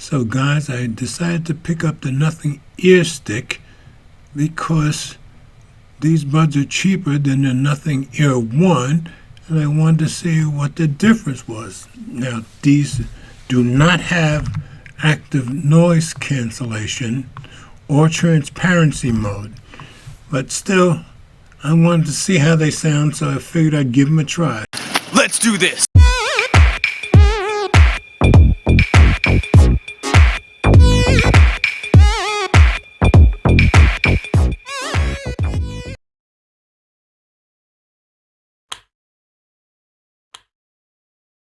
So guys, I decided to pick up the Nothing Ear Stick because these buds are cheaper than the Nothing Ear 1, and I wanted to see what the difference was. Now, these do not have active noise cancellation or transparency mode, but still, I wanted to see how they sound, so I figured I'd give them a try. Let's do this!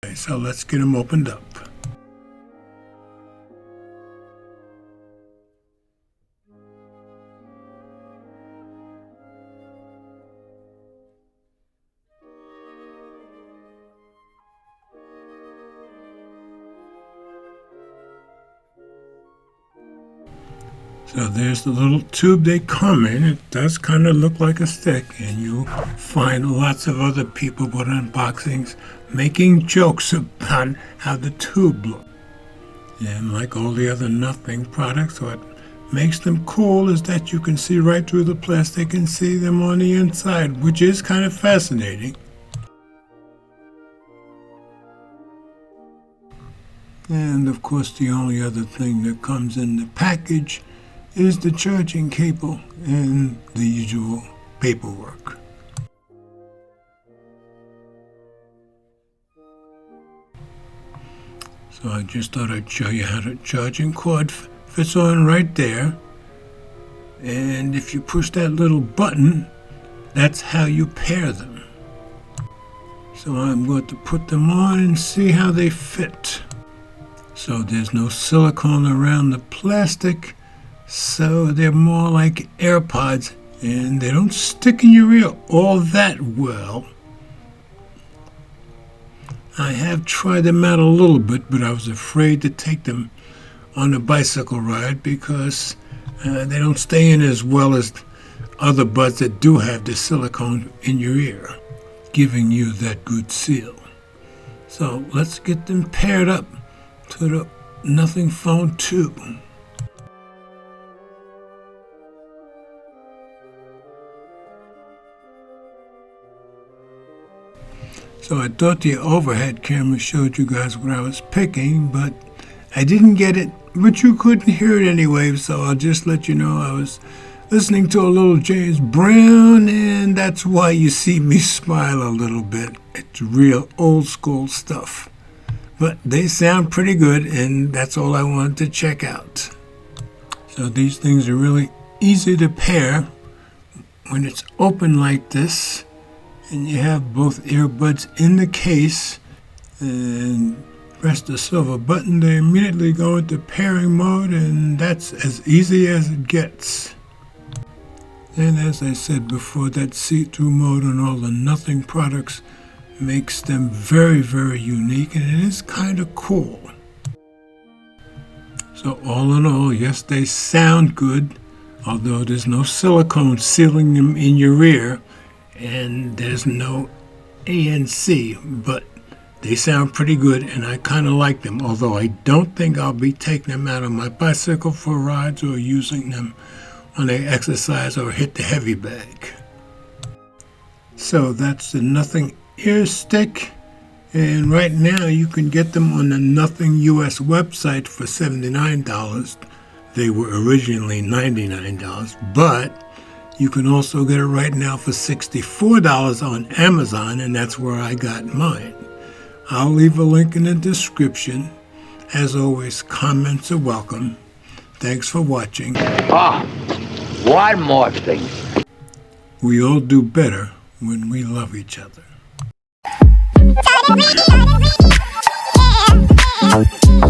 Okay, so let's get them opened up. So there's the little tube they come in. It does kind of look like a stick, and you'll find lots of other people with unboxings making jokes about how the tube looks. And like all the other Nothing products, what makes them cool is that you can see right through the plastic and see them on the inside, which is kind of fascinating. And of course, the only other thing that comes in the package is the charging cable and the usual paperwork. So I just thought I'd show you how the charging cord fits on right there. And if you push that little button, that's how you pair them. So I'm going to put them on and see how they fit. So there's no silicone around the plastic, so they're more like AirPods, and they don't stick in your ear all that well. I have tried them out a little bit, but I was afraid to take them on a bicycle ride because they don't stay in as well as other buds that do have the silicone in your ear, giving you that good seal. So let's get them paired up to the Nothing Phone 2. So I thought the overhead camera showed you guys what I was picking, but I didn't get it, but you couldn't hear it anyway, so I'll just let you know I was listening to a little James Brown, and that's why you see me smile a little bit. It's real old school stuff. But they sound pretty good, and that's all I wanted to check out. So these things are really easy to pair when it's open like this, and you have both earbuds in the case, and press the silver button, they immediately go into pairing mode, and that's as easy as it gets. And as I said before, that see-through mode on all the Nothing products makes them very, very unique, and it is kind of cool. So all in all, yes, they sound good, although there's no silicone sealing them in your ear, and there's no ANC, but they sound pretty good, and I kind of like them, although I don't think I'll be taking them out on my bicycle for rides or using them when I exercise or hit the heavy bag. So that's the Nothing Ear Stick, and right now you can get them on the Nothing US website for $79. They were originally $99, but you can also get it right now for $64 on Amazon, and that's where I got mine. I'll leave a link in the description. As always, comments are welcome. Thanks for watching. One more thing. We all do better when we love each other. Yeah.